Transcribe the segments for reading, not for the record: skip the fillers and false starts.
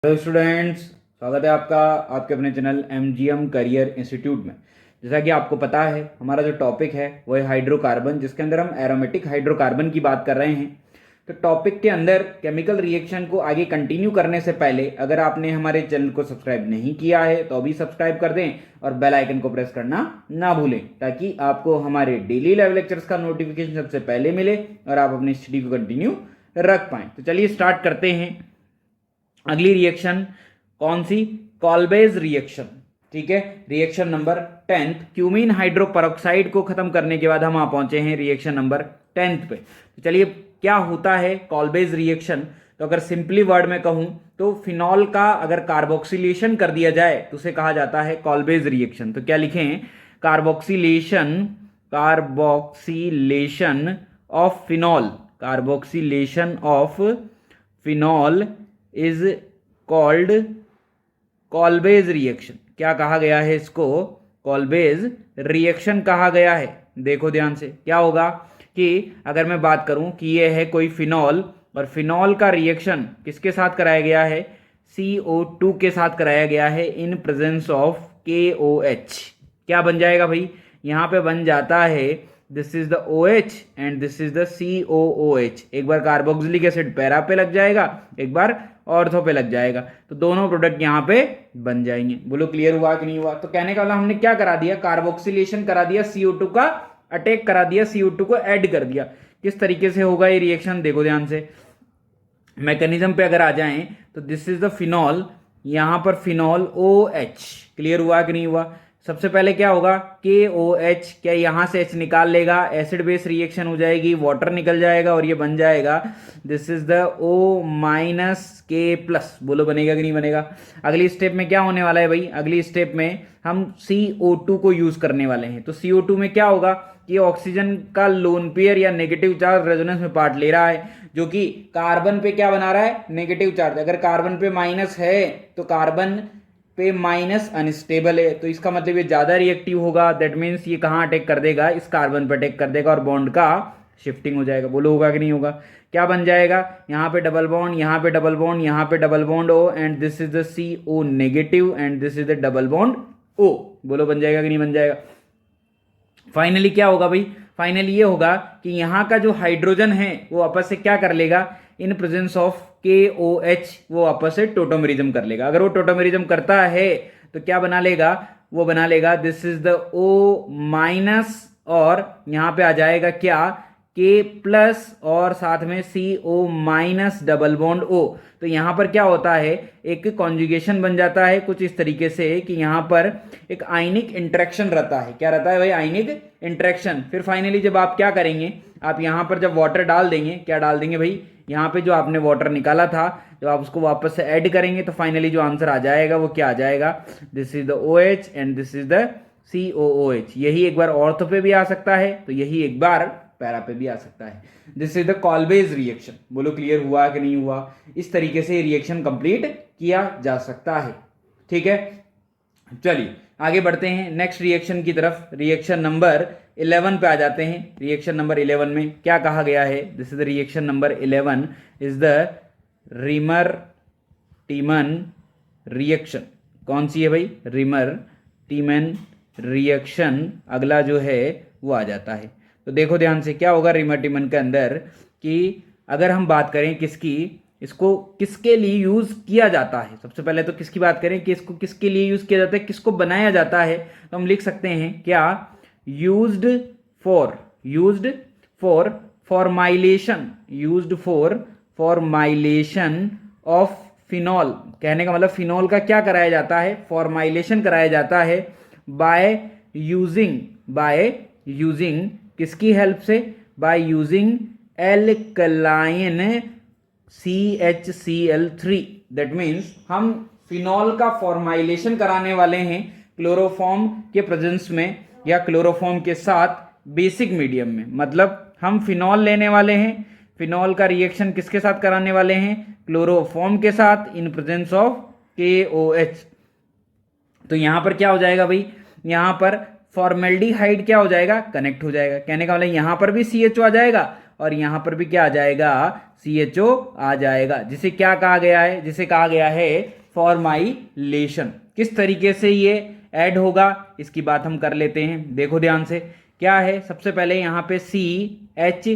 Hello students, स्वागत है आपका आपके अपने चैनल एमजीएम करियर इंस्टीट्यूट में। जैसा कि आपको पता है, हमारा जो टॉपिक है वो है हाइड्रोकार्बन, जिसके अंदर हम एरोमेटिक हाइड्रोकार्बन की बात कर रहे हैं। तो टॉपिक के अंदर केमिकल रिएक्शन को आगे कंटिन्यू करने से पहले अगर आपने हमारे चैनल को सब्सक्राइब नहीं किया है तो अभी सब्सक्राइब कर दें और बेल आइकन को प्रेस करना ना भूलें, ताकि आपको हमारे डेली लाइव लेक्चर्स का नोटिफिकेशन सबसे पहले मिले और आप अपनी स्टडी को कंटिन्यू रख पाएं। तो चलिए स्टार्ट करते हैं। अगली रिएक्शन कौन सी? कॉल्बेज रिएक्शन। ठीक है, रिएक्शन नंबर 10। क्यूमीन हाइड्रोपरऑक्साइड को खत्म करने के बाद हम आ पहुंचे हैं रिएक्शन नंबर 10 पे। तो चलिए, क्या होता है कॉल्बेज रिएक्शन? तो अगर सिंपली वर्ड में कहूं तो फिनॉल का अगर कार्बोक्सिलेशन कर दिया जाए तो उसे कहा जाता है कॉल्बेज रिएक्शन। तो क्या लिखें? Carboxylation of phenol, carboxylation of phenol is called Kolbe's reaction. क्या कहा गया है इसको? कॉल्बेज रिएक्शन कहा गया है। देखो ध्यान से, क्या होगा कि अगर मैं बात करूं कि ये है कोई फिनॉल और फिनॉल का रिएक्शन किसके साथ कराया गया है? CO2 के साथ कराया गया है इन प्रेजेंस ऑफ KOH। क्या बन जाएगा भाई? यहां पे बन जाता है this is the OH and this is the COOH। एक बार कार्बोक्सिलिक एसिड पैरा पे लग जाएगा, एक बार ऑर्थो पे लग जाएगा, तो दोनों प्रोडक्ट यहाँ पे बन जाएंगे। बोलो क्लियर हुआ कि नहीं हुआ? तो कहने का मतलब हमने क्या करा दिया? कार्बोक्सिलेशन करा दिया, CO2 का अटैक करा दिया, CO2 को ऐड कर दिया। किस तरीके से होगा ये रिएक्शन? देखो ध्यान से, मैकेनिज्म पे अगर आ जाएं तो दिस इज द फिनॉल, यहां पर फिनॉल OH। क्लियर हुआ कि नहीं हुआ? सबसे पहले क्या होगा? KOH, क्या यहां से H निकाल लेगा, एसिड बेस रिएक्शन हो जाएगी, वाटर निकल जाएगा और ये बन जाएगा दिस इज द O-K+। बोलो बनेगा कि नहीं बनेगा? अगली स्टेप में क्या होने वाला है भाई? अगली स्टेप में हम CO2 को यूज करने वाले हैं। तो CO2 में क्या होगा कि ऑक्सीजन का लोन पेयर या नेगेटिव चार्ज रेजोनेंस में पार्ट ले रहा है, जो कि कार्बन पे क्या बना रहा है? Negative charge. अगर कार्बन पे माइनस है तो कार्बन पे माइनस अनस्टेबल है, तो इसका मतलब ये ज्यादा रिएक्टिव होगा। दैट मीन्स ये कहां अटैक कर देगा? इस कार्बन पे अटैक कर देगा और बॉन्ड का शिफ्टिंग हो जाएगा। बोलो होगा कि नहीं होगा? क्या बन जाएगा? यहाँ पे डबल बॉन्ड, यहाँ पे डबल बॉन्ड, यहाँ पे double bond O and this is the CO negative and this is the double bond O। बोलो बन जाएगा कि नहीं बन जाएगा? फाइनली क्या होगा भाई? फाइनली ये होगा कि यहाँ का जो हाइड्रोजन है वो आपस से क्या कर लेगा? इन प्रेजेंस ऑफ KOH वो आपस से टोटोमेरिज्म कर लेगा। अगर वो टोटोमेरिज्म करता है तो क्या बना लेगा? वो बना लेगा दिस इज द O- और यहाँ पे आ जाएगा क्या? K+ और साथ में CO- डबल बॉन्ड O। तो यहाँ पर क्या होता है? एक कॉन्जुगेशन बन जाता है कुछ इस तरीके से कि यहाँ पर एक आयनिक इंटरेक्शन रहता है। क्या रहता है भाई? आयनिक इंटरेक्शन। फिर फाइनली जब आप क्या करेंगे, आप यहाँ पर जब वाटर डाल देंगे, क्या डाल देंगे भाई? यहाँ पे जो आपने वाटर निकाला था, जब आप उसको वापस से ऐड करेंगे तो फाइनली जो आंसर आ जाएगा वो क्या आ जाएगा? This is the OH and this is the COOH। यही एक बार ऑर्थो पे भी आ सकता है, तो यही एक बार पैरा पे भी आ सकता है। This is the Kolbe's reaction. बोलो क्लियर हुआ कि नहीं हुआ? इस तरीके से रिएक्शन कंप्लीट किया जा सकता है। ठीक है, चलिए आगे बढ़ते हैं नेक्स्ट रिएक्शन की तरफ। रिएक्शन नंबर 11 पे आ जाते हैं। रिएक्शन नंबर 11 में क्या कहा गया है? This is the reaction number 11 is the reamer टीमन reaction. कौन सी है भाई? रिमर टीमन रिएक्शन अगला जो है वो आ जाता है। तो देखो ध्यान से, क्या होगा रिमर टीमन के अंदर कि अगर हम बात करें किसकी, इसको किसके लिए यूज किया जाता है, सबसे पहले तो किसकी बात करें कि इसको किसके लिए यूज किया जाता है, किसको बनाया जाता है, तो हम लिख सकते हैं क्या? Used for formylation of phenol. कहने का मतलब फिनॉल का क्या कराया जाता है? फॉर्माइलेशन कराया जाता है बाय यूजिंग किसकी हेल्प से? By using alkaline CHCl3। That means हम फिनॉल का फॉर्माइलेशन कराने वाले हैं क्लोरोफॉर्म के प्रेजेंस में या क्लोरोफॉर्म के साथ बेसिक मीडियम में। मतलब हम फिनॉल लेने वाले हैं, फिनॉल का रिएक्शन किसके साथ कराने वाले हैं? क्लोरोफॉर्म के साथ इन प्रेजेंस ऑफ KOH। तो यहां पर क्या हो जाएगा भाई? यहां पर फॉर्मेल्डिहाइड क्या हो जाएगा? कनेक्ट हो जाएगा। कहने का मतलब यहां पर भी CHO आ जाएगा और यहाँ पर भी क्या आ जाएगा, CHO आ जाएगा, जिसे क्या कहा गया है, जिसे कहा गया है फॉर्माइलेशन। किस तरीके से ये ऐड होगा इसकी बात हम कर लेते हैं, देखो ध्यान से। क्या है, सबसे पहले यहाँ पे CH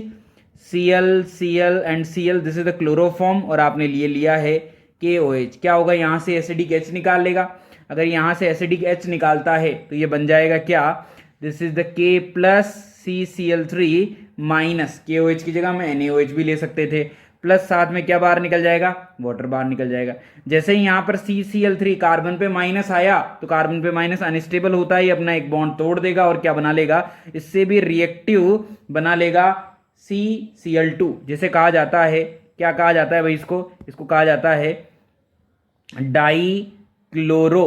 Cl and Cl, this is the chloroform, और आपने लिया है KOH। क्या होगा, यहाँ से एसिडिक H निकाल लेगा। अगर यहाँ से एसिडिक H निकालता है तो ये बन जाएगा क्या, this is the K plus CCl3 minus KOH की जगह में NaOH भी ले सकते थे, प्लस साथ में क्या बाहर निकल जाएगा, वाटर बाहर निकल जाएगा। जैसे ही यहाँ पर CCl3 कार्बन पे माइनस आया तो कार्बन पे माइनस अनस्टेबल होता है, अपना एक बॉन्ड तोड़ देगा और क्या बना लेगा, इससे भी रिएक्टिव बना लेगा CCl2, जिसे कहा जाता है, क्या कहा जाता है भाई, इसको कहा जाता है डाइक्लोरो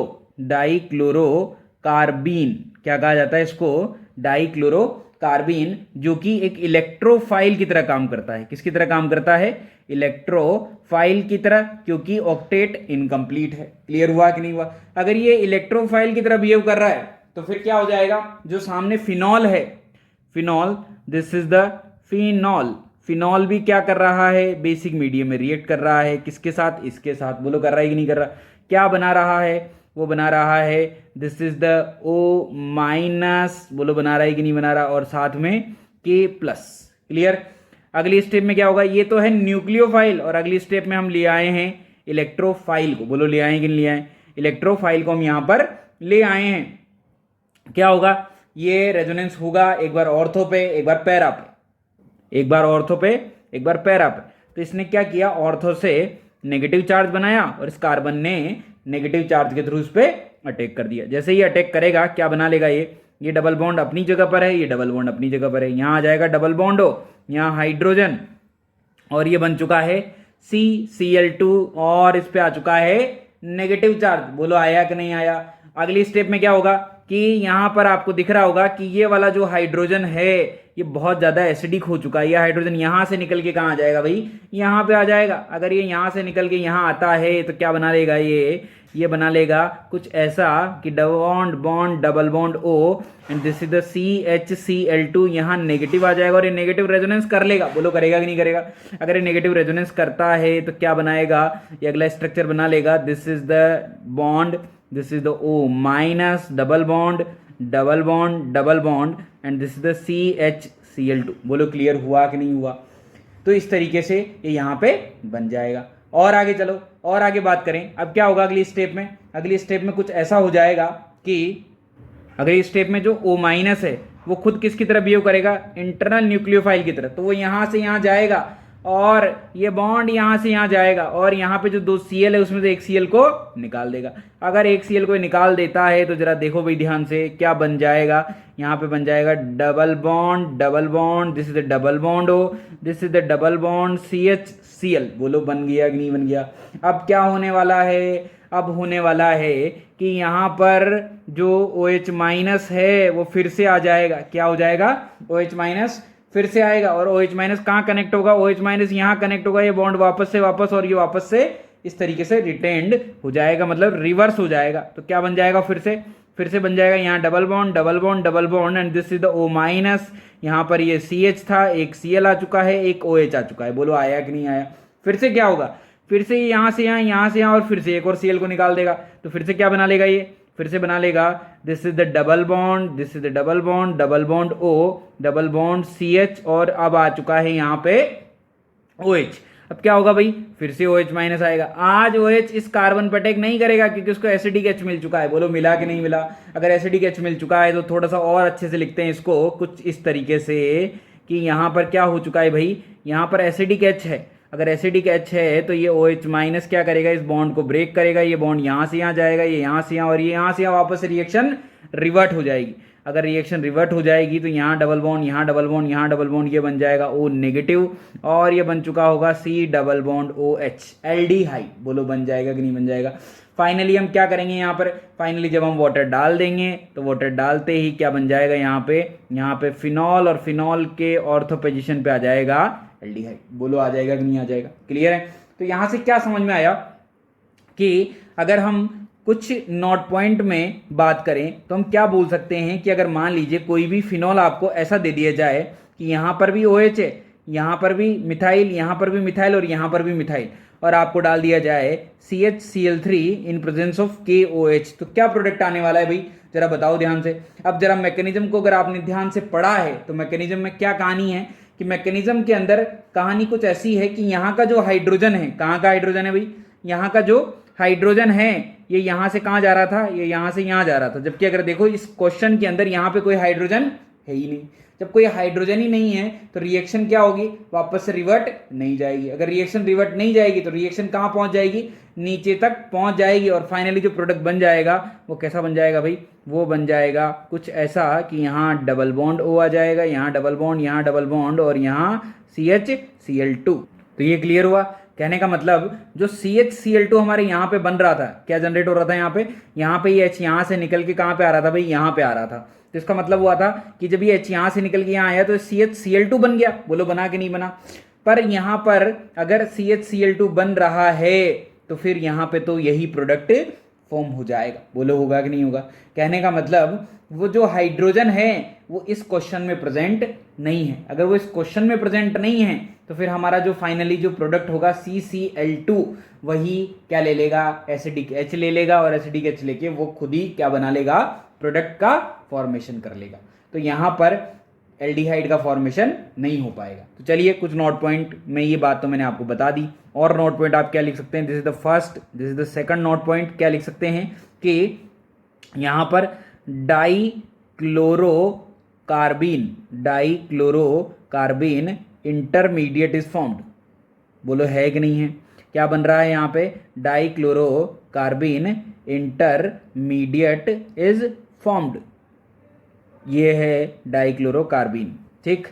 कार्बीन। क्या कहा जाता है इसको, डाइक्लोरो कार्बीन, जो कि एक इलेक्ट्रोफाइल की तरह काम करता है। किसकी तरह काम करता है, इलेक्ट्रोफाइल की तरह, क्योंकि ऑक्टेट इनकम्प्लीट है। क्लियर हुआ कि नहीं हुआ। अगर ये इलेक्ट्रोफाइल की तरह बिहेव कर रहा है तो फिर क्या हो जाएगा, जो सामने फिनॉल है, phenol, this is the phenol, phenol भी क्या कर रहा है, बेसिक मीडियम में रिएक्ट कर रहा है। किसके साथ, इसके साथ। बोलो कर रहा है कि नहीं कर रहा। क्या बना रहा है, वो बना रहा है, this is the O minus, बोलो बना रहा है कि नहीं बना रहा, और साथ में K प्लस। क्लियर। अगली स्टेप में क्या होगा, ये तो है न्यूक्लियोफाइल, और अगली स्टेप में हम ले आए हैं इलेक्ट्रोफाइल को। बोलो ले आए कि नहीं ले आए, इलेक्ट्रोफाइल को हम यहां पर ले आए हैं। क्या होगा, ये रेजोनेंस होगा एक बार ऑर्थो पे, एक बार पैरा पे, एक बार ऑर्थो पे, एक बार पैरा पे। तो इसने क्या किया, ऑर्थो से नेगेटिव चार्ज बनाया और इस कार्बन ने नेगेटिव चार्ज के थ्रू इस पे अटैक कर दिया। जैसे ही अटैक करेगा क्या बना लेगा, ये डबल बॉन्ड अपनी जगह पर है, ये डबल बॉन्ड अपनी जगह पर है, यहां आ जाएगा डबल बॉन्ड हो, यहां हाइड्रोजन, और ये बन चुका है CCl2, और इस पे आ चुका है नेगेटिव चार्ज। बोलो आया कि नहीं आया। अगली स्टेप में क्या होगा कि यहां पर आपको दिख रहा होगा कि ये वाला जो हाइड्रोजन है ये बहुत ज्यादा एसिडिक हो चुका है। ये हाइड्रोजन यहां से निकल के कहां आ जाएगा भाई, यहां पे आ जाएगा। अगर ये यहां से निकल के यहां आता है तो क्या बना लेगा, ये बना लेगा कुछ ऐसा कि bond bond double bond O, and this is the CHCl2, यहां नेगेटिव आ जाएगा और ये नेगेटिव रेजोनेंस कर लेगा। बोलो करेगा कि नहीं करेगा। अगर ये नेगेटिव रेजोनेंस करता है तो क्या बनाएगा, ये अगला स्ट्रक्चर बना लेगा, this is the bond, this is the O minus double bond double bond double bond, and this is the CHCl2। बोलो क्लियर हुआ कि नहीं हुआ। तो इस तरीके से ये यहां पे बन जाएगा। और आगे चलो, और आगे बात करें। अब क्या होगा अगली स्टेप में, अगली स्टेप में कुछ ऐसा हो जाएगा कि अगली स्टेप में जो O माइनस है वो खुद किसकी तरह बिहेव करेगा, इंटरनल न्यूक्लियोफाइल की तरह। तो वो यहां से यहां जाएगा और ये बॉन्ड यहां से यहां जाएगा, और यहां पे जो 2 Cl है उसमें से एक Cl को निकाल देगा। अगर एक Cl को निकाल देता है तो जरा देखो भाई ध्यान से, क्या बन जाएगा, यहां पे बन जाएगा double bond, this is the double bond O, this is the double bond CHCl। बोलो बन गया कि नहीं बन गया। अब क्या होने वाला है, अब होने वाला है कि यहां पर जो OH माइनस है वो फिर से आ जाएगा। क्या हो जाएगा, OH माइनस फिर से आएगा, और OH माइनस कहाँ कनेक्ट होगा, OH माइनस यहाँ कनेक्ट होगा, ये बॉन्ड वापस से वापस, और ये वापस से इस तरीके से रिटेन्ड हो जाएगा, मतलब रिवर्स हो जाएगा। तो क्या बन जाएगा, फिर से बन जाएगा यहाँ double bond double bond double bond, and this is the O minus, यहाँ पर ये CH था, एक Cl आ चुका है, एक OH आ चुका है। बोलो आया कि नहीं आया। फिर से क्या होगा, फिर से यहाँ से यहाँ और फिर से एक और Cl को निकाल देगा। तो फिर से क्या बना लेगा, ये फिर से बना लेगा, this is the double bond, this is the double bond O double bond CH, और अब आ चुका है यहाँ पे OH। अब क्या होगा भाई, फिर से OH माइनस आएगा। आज OH इस कार्बन पर अटैक नहीं करेगा क्योंकि उसको एसिडिक H मिल चुका है। बोलो मिला कि नहीं मिला। अगर एसिडिक H मिल चुका है तो थोड़ा सा और अच्छे से लिखते हैं इसको कुछ इस तरीके से कि यहाँ पर क्या हो चुका है भाई, यहाँ पर एसिडिक H है। अगर एसिडिक H है तो ये OH माइनस क्या करेगा, इस बॉन्ड को ब्रेक करेगा, ये बॉन्ड यहाँ से यहाँ जाएगा, ये यहाँ से यहाँ, और ये यहाँ से यहाँ वापस रिएक्शन रिवर्ट हो जाएगी। अगर रिएक्शन रिवर्ट हो जाएगी तो यहाँ डबल बॉन्ड, यहाँ डबल बॉन्ड, यहाँ डबल बॉन्ड, ये बन जाएगा O नेगेटिव, और ये बन चुका होगा C double bond OH aldehyde. बोलो बन जाएगा कि नहीं बन जाएगा। फाइनली हम क्या करेंगे यहाँ पर, फाइनली जब हम वाटर डाल देंगे तो वाटर डालते ही क्या बन जाएगा, यहाँ पे फिनॉल, और फिनॉल के ऑर्थो पोजीशन पे आ जाएगा एल्डिहाइड। बोलो आ जाएगा कि नहीं आ जाएगा। क्लियर है। तो यहाँ से क्या समझ में आया कि अगर हम कुछ नोट पॉइंट में बात करें तो हम क्या बोल सकते हैं कि अगर मान लीजिए कोई भी फिनॉल आपको ऐसा दे दिया जाए कि यहाँ पर भी OH है, यहाँ पर भी मिथाइल, यहाँ पर भी मिथाइल और यहाँ पर भी मिथाइल, और आपको डाल दिया जाए CHCl3 in presence of KOH, तो क्या प्रोडक्ट आने वाला है भाई, जरा बताओ ध्यान से। अब जरा मैकेनिज्म को अगर आपने ध्यान से पढ़ा है तो मैकेनिज्म में क्या कहानी है कि मैकेनिज्म के अंदर कहानी कुछ ऐसी है कि यहाँ का जो हाइड्रोजन है, कहाँ का हाइड्रोजन है भाई, यहाँ का जो हाइड्रोजन है ये यहाँ से कहाँ जा रहा था, ये यहाँ से यहाँ जा रहा था, जबकि अगर देखो इस क्वेश्चन के अंदर यहाँ पे कोई हाइड्रोजन है ही नहीं। जब कोई हाइड्रोजन ही नहीं है तो रिएक्शन क्या होगी, वापस से रिवर्ट नहीं जाएगी। अगर रिएक्शन रिवर्ट नहीं जाएगी तो रिएक्शन कहाँ पहुंच जाएगी, नीचे तक पहुंच जाएगी, और फाइनली जो प्रोडक्ट बन जाएगा वो कैसा बन जाएगा भाई, वो बन जाएगा कुछ ऐसा कि यहाँ डबल बॉन्ड O आ जाएगा, यहाँ डबल बॉन्ड, यहाँ डबल बॉन्ड और यहाँ CHCl2। तो ये क्लियर हुआ। कहने का मतलब जो CHCl2 हमारे यहाँ पे बन रहा था, क्या जनरेट हो रहा था यहाँ पे ये H यहाँ से निकल के कहाँ पे आ रहा था भाई, यहाँ पे आ रहा था। तो इसका मतलब हुआ था कि जब ये H यहाँ से निकल के यहाँ आया तो CHCl2 बन गया। बोलो बना कि नहीं बना। पर यहाँ पर अगर CHCl2 बन रहा है तो फिर यहाँ पे तो यही प्रोडक्ट फॉर्म हो जाएगा। बोलो होगा कि नहीं होगा। कहने का मतलब वो जो हाइड्रोजन है वो इस क्वेश्चन में प्रेजेंट नहीं है। अगर वो इस क्वेश्चन में प्रेजेंट नहीं है तो फिर हमारा जो फाइनली जो प्रोडक्ट होगा CCl2 वही क्या ले लेगा, एसिडिक H ले लेगा, और एसिडिक H लेके वो खुद ही क्या बना लेगा, प्रोडक्ट का फॉर्मेशन कर लेगा। तो यहाँ पर एल्डिहाइड का फॉर्मेशन नहीं हो पाएगा। तो चलिए कुछ नोट पॉइंट में, ये बात तो मैंने आपको बता दी। और नोट पॉइंट आप क्या लिख सकते हैं, this is the first, this is the second note point. क्या लिख सकते हैं कि यहाँ पर डाइक्लोरोकार्बिन इंटरमीडिएट इज फॉर्म्ड। बोलो है कि नहीं है। क्या बन रहा है यहाँ पे, डाइक्लोरोकार्बिन इंटरमीडिएट इज फॉर्म्ड, ये है डाइक्लोरोकार्बिन। ठीक।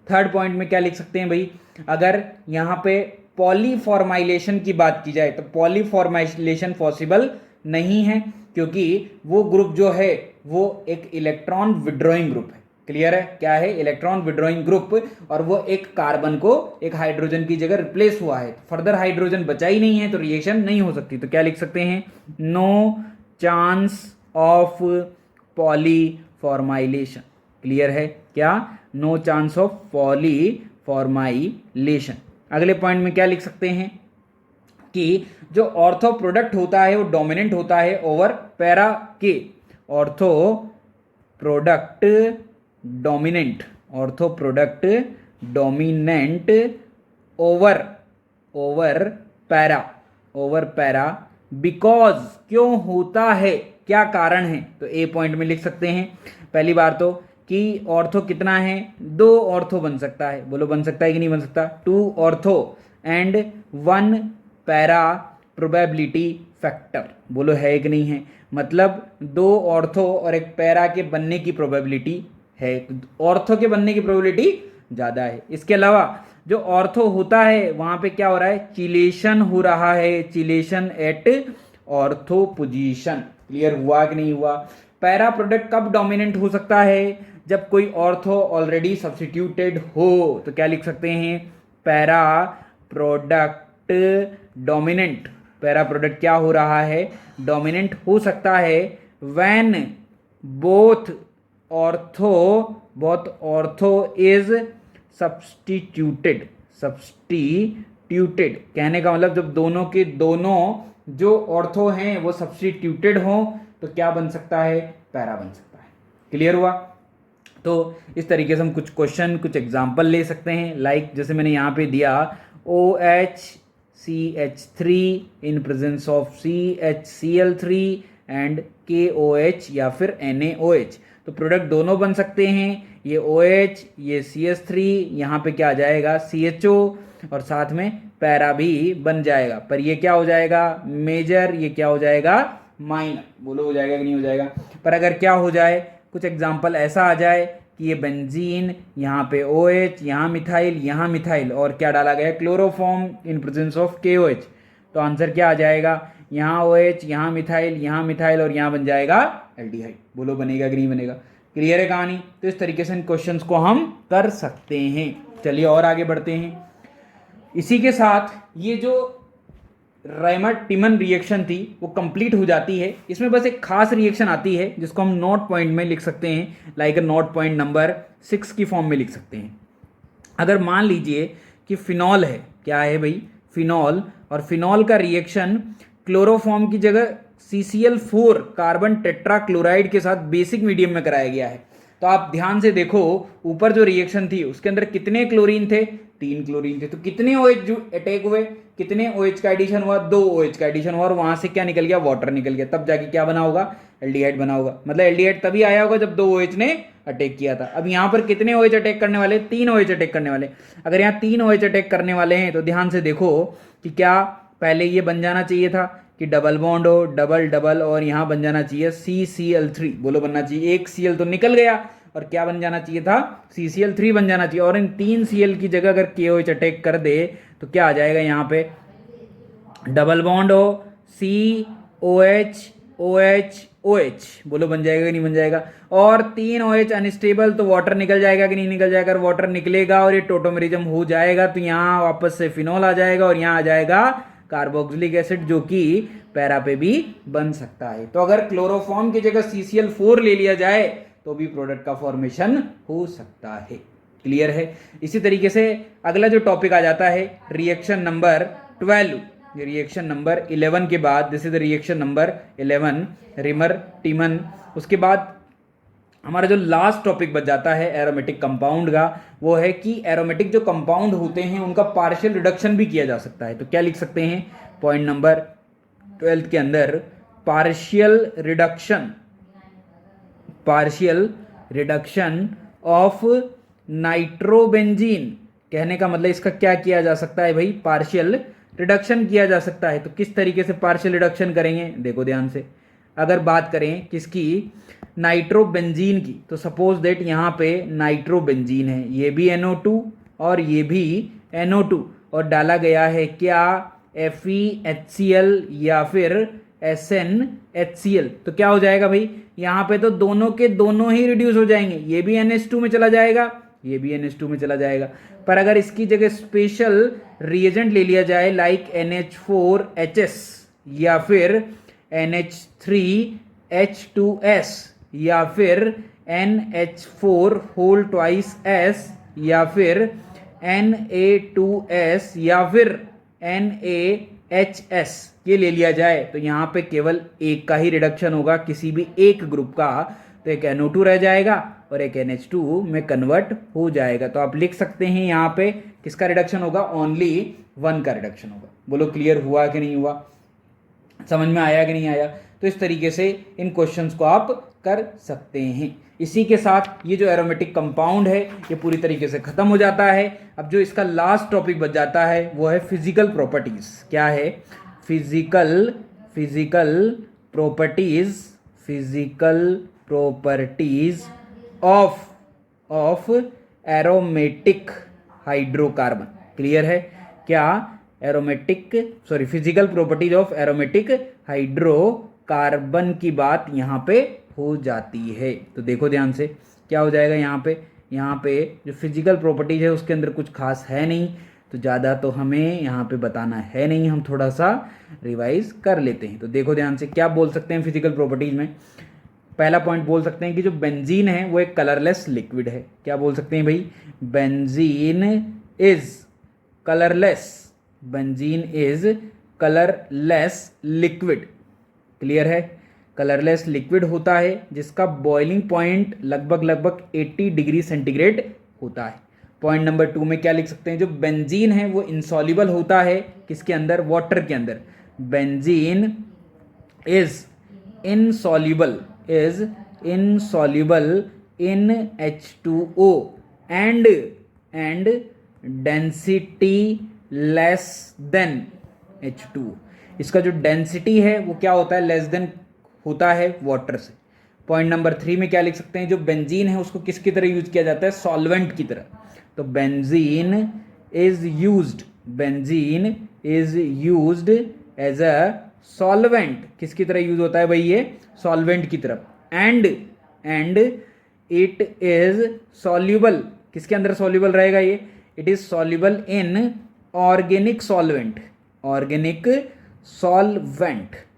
थर्ड पॉइंट में क्या लिख सकते हैं भाई, अगर यहाँ पे पॉलीफॉर्माइलेशन की बात की जाए तो पॉलीफॉर्माइलेशन पॉसिबल नहीं है, क्योंकि वो ग्रुप जो है वो एक इलेक्ट्रॉन विड्रॉइंग ग्रुप है। क्लियर है, क्या है, इलेक्ट्रॉन विड्रॉइंग ग्रुप, और वो एक कार्बन को एक हाइड्रोजन की जगह रिप्लेस हुआ है। फर्दर हाइड्रोजन बचा ही नहीं है तो रिएक्शन नहीं हो सकती। तो क्या लिख सकते हैं, नो चांस ऑफ पॉलीफॉर्माइलेशन। क्लियर है, क्या, नो चांस ऑफ पॉलीफॉर्माइलेशन। अगले पॉइंट में क्या लिख सकते हैं कि जो ऑर्थो प्रोडक्ट होता है वो डोमिनेंट होता है ओवर पैरा के। Ortho product dominant, ortho product dominant over para because, क्यों होता है, क्या कारण है। तो ए पॉइंट में लिख सकते हैं पहली बार तो कि ऑर्थो कितना है, 2 ऑर्थो बन सकता है। बोलो बन सकता है कि नहीं बन सकता, 2 ortho and 1 para probability factor. बोलो है कि नहीं है, मतलब 2 ऑर्थो और एक पैरा के बनने की प्रोबेबिलिटी है, ऑर्थो के बनने की प्रोबेबिलिटी ज़्यादा है। इसके अलावा जो ऑर्थो होता है वहाँ पे क्या हो रहा है, चिलेशन हो रहा है, chelation at ortho position. Clear हुआ कि नहीं हुआ। पैरा प्रोडक्ट कब डोमिनेंट हो सकता है, जब कोई ऑर्थो ऑलरेडी सब्स्टिट्यूटेड हो। तो क्या लिख सकते हैं, para product dominant, para product क्या हो रहा है, डोमिनेंट हो सकता है when both ortho is substituted. कहने का मतलब जब दोनों के दोनों जो ऑर्थो हैं वो सब्स्टिट्यूटेड हो तो क्या बन सकता है, पैरा बन सकता है। क्लियर हुआ। तो इस तरीके से हम कुछ क्वेश्चन, कुछ एग्जाम्पल ले सकते हैं। लाइक जैसे मैंने यहाँ पे दिया OHCH3 in presence of CHCl3 and KOH या फिर NaOH। तो प्रोडक्ट दोनों बन सकते हैं, ये OH, ये CH3, यहाँ पे क्या आ जाएगा CHO, और साथ में पैरा भी बन जाएगा। पर ये क्या हो जाएगा मेजर, ये क्या हो जाएगा माइनर। बोलो हो जाएगा कि नहीं हो जाएगा। पर अगर क्या हो जाए, कुछ एग्जाम्पल ऐसा आ जाए कि ये बेंजीन, यहाँ पे OH, यहाँ मिथाइल, और क्या डाला गया chloroform in presence of KOH। तो आंसर क्या आ जाएगा, यहाँ OH, यहाँ मिथाइल और यहाँ बन जाएगा एल्डिहाइड। बोलो बनेगा कि नहीं बनेगा। क्लियर है कहानी। तो इस तरीके से इन क्वेश्चंस को हम कर सकते हैं। चलिए और आगे बढ़ते हैं। इसी के साथ ये जो रायमर-टिमन रिएक्शन थी वो कंप्लीट हो जाती है। इसमें बस एक खास रिएक्शन आती है जिसको हम नोट पॉइंट में लिख सकते हैं, लाइक नोट पॉइंट नंबर 6 की फॉर्म में लिख सकते हैं। अगर मान लीजिए कि फिनॉल है, क्या है भाई, फिनॉल, और फिनॉल का रिएक्शन क्लोरोफॉर्म की जगह CCl4 कार्बन टेट्राक्लोराइड के साथ बेसिक मीडियम में कराया गया है, तो आप ध्यान से देखो ऊपर जो रिएक्शन थी उसके अंदर कितने क्लोरीन थे, 3 क्लोरीन थे, तो कितने OH जो अटैक हुए, कितने OH का एडिशन हुआ, 2 OH का एडिशन हुआ, और वहां से क्या निकल गया, वाटर निकल गया, तब जाके क्या बना होगा, एल्डिहाइड बना होगा। मतलब एल्डिहाइड तभी आया होगा जब 2 OH ने अटैक किया था। अब यहाँ पर कितने OH अटैक करने वाले, 3 OH अटैक करने वाले। अगर यहाँ 3 OH अटैक करने वाले हैं तो ध्यान से देखो कि क्या पहले ये बन जाना चाहिए था कि डबल बॉन्ड हो, डबल डबल, और यहाँ बन जाना चाहिए CCl3, बोलो बनना चाहिए, एक Cl तो निकल गया और क्या बन जाना चाहिए था, CCl3 बन जाना चाहिए, और इन 3 Cl की जगह अगर KOH अटैक कर दे तो क्या आ जाएगा, यहाँ पे डबल बॉन्ड हो, COH OH OH, बोलो बन जाएगा कि नहीं बन जाएगा, और 3 OH अनस्टेबल, तो वाटर निकल जाएगा कि नहीं निकल जाएगा, अगर वाटर निकलेगा और ये टोटोमेरिज्म हो जाएगा तो यहाँ वापस से फिनॉल आ जाएगा और यहाँ आ जाएगा कार्बोक्सिलिक एसिड, जो कि पैरा पे भी बन सकता है। तो अगर क्लोरोफॉर्म की जगह CCl4 ले लिया जाए तो भी प्रोडक्ट का फॉर्मेशन हो सकता है। क्लियर है। इसी तरीके से अगला जो टॉपिक आ जाता है रिएक्शन नंबर 12, रिएक्शन नंबर 11 के बाद, this is the reaction number 11, Reimer Tiemann. उसके बाद हमारा जो लास्ट टॉपिक बच जाता है एरोमेटिक कंपाउंड का, वो है कि एरोमेटिक जो कंपाउंड होते हैं उनका पार्शियल रिडक्शन भी किया जा सकता है। तो क्या लिख सकते हैं पॉइंट नंबर 12 के अंदर, पार्शियल रिडक्शन ऑफ नाइट्रोबेंजीन। कहने का मतलब इसका क्या किया जा सकता है भाई, पार्शियल रिडक्शन किया जा सकता है। तो किस तरीके से पार्शियल रिडक्शन करेंगे, देखो ध्यान से। अगर बात करें किसकी, नाइट्रोबेंजीन की, तो सपोज दैट यहाँ पे नाइट्रोबेंजीन है, ये भी NO2 और ये भी NO2, और डाला गया है क्या, FeHCl या फिर SnHCl। तो क्या हो जाएगा भाई, यहाँ पे तो दोनों के दोनों ही रिड्यूस हो जाएंगे, ये भी NH2 में चला जाएगा, ये भी NH2 में चला जाएगा। पर अगर इसकी जगह स्पेशल रिएजेंट ले लिया जाए लाइक NH4HS या फिर NH3H2S या फिर NH4 होल ट्वाइस S या फिर Na2S या फिर NaHS, ये ले लिया जाए तो यहाँ पे केवल एक का ही रिडक्शन होगा किसी भी एक ग्रुप का, तो एक NO2 रह जाएगा और एक NH2 में कन्वर्ट हो जाएगा। तो आप लिख सकते हैं यहाँ पे किसका रिडक्शन होगा, ओनली 1 का रिडक्शन होगा। बोलो क्लियर हुआ कि नहीं हुआ, समझ में आया कि नहीं आया। तो इस तरीके से इन क्वेश्चंस को आप कर सकते हैं। इसी के साथ ये जो एरोमेटिक कंपाउंड है ये पूरी तरीके से खत्म हो जाता है। अब जो इसका लास्ट टॉपिक बच जाता है वो है फिजिकल प्रॉपर्टीज। क्या है, physical properties of aromatic hydrocarbon. Clear है क्या, physical properties of aromatic hydrocarbon की बात यहाँ पे हो जाती है। तो देखो ध्यान से क्या हो जाएगा, यहाँ पे जो फिजिकल प्रॉपर्टीज है उसके अंदर कुछ खास है नहीं, तो ज़्यादा तो हमें यहाँ पे बताना है नहीं, हम थोड़ा सा रिवाइज कर लेते हैं। तो देखो ध्यान से क्या बोल सकते हैं फिजिकल प्रॉपर्टीज में। पहला पॉइंट बोल सकते हैं कि जो बेंजीन है वो एक कलरलेस लिक्विड है। क्या बोल सकते हैं भाई, benzene is colourless liquid. Clear है, कलरलेस लिक्विड होता है जिसका बॉइलिंग पॉइंट लगभग 80 डिग्री सेंटीग्रेड होता है। पॉइंट नंबर 2 में क्या लिख सकते हैं, जो बेंजीन है वो इनसॉल्युबल होता है किसके अंदर, वाटर के अंदर। Benzene is insoluble in H2O and density less than H2। इसका जो डेंसिटी है वो क्या होता है, लेस देन होता है वाटर से। पॉइंट नंबर 3 में क्या लिख सकते हैं, जो बेंजीन है उसको किसकी तरह यूज किया जाता है, सॉल्वेंट की तरह। तो benzene is used as a solvent. किसकी तरह यूज होता है भाई, ये सॉल्वेंट की तरफ। एंड इट इज सॉल्युबल, किसके अंदर सॉल्युबल रहेगा ये, it is soluble in organic solvent.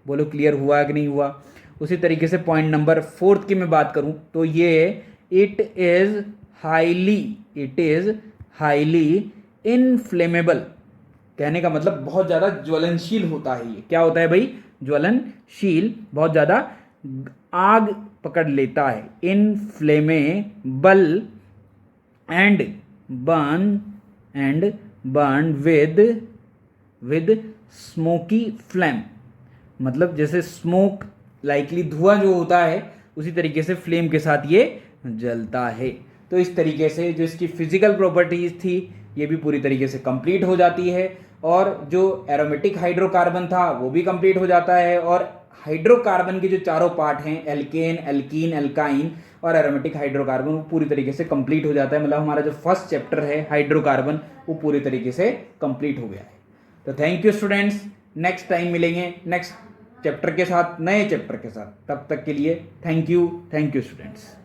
बोलो क्लियर हुआ कि नहीं हुआ। उसी तरीके से पॉइंट नंबर 4 की मैं बात करूं तो ये इट इज हाईली इनफ्लेमेबल, कहने का मतलब बहुत ज़्यादा ज्वलनशील होता है। ये क्या होता है भाई? ज्वलनशील, बहुत ज़्यादा आग पकड़ लेता है। Inflammable and burn with smoky flame, मतलब जैसे स्मोक लाइकली धुआं जो होता है उसी तरीके से फ्लेम के साथ ये जलता है। तो इस तरीके से जो इसकी फिजिकल प्रॉपर्टीज थी ये भी पूरी तरीके से कंप्लीट हो जाती है, और जो एरोमेटिक हाइड्रोकार्बन था वो भी कंप्लीट हो जाता है, और हाइड्रोकार्बन के जो चारों पार्ट हैं एल्केन, एल्कीन, एल्काइन और एरोमेटिक हाइड्रोकार्बन वो पूरी तरीके से कंप्लीट हो जाता है। मतलब हमारा जो फर्स्ट चैप्टर है हाइड्रोकार्बन वो पूरी तरीके से कंप्लीट हो गया है। तो thank you students, next time मिलेंगे नेक्स्ट चैप्टर के साथ, नए चैप्टर के साथ। तब तक के लिए थैंक यू स्टूडेंट्स।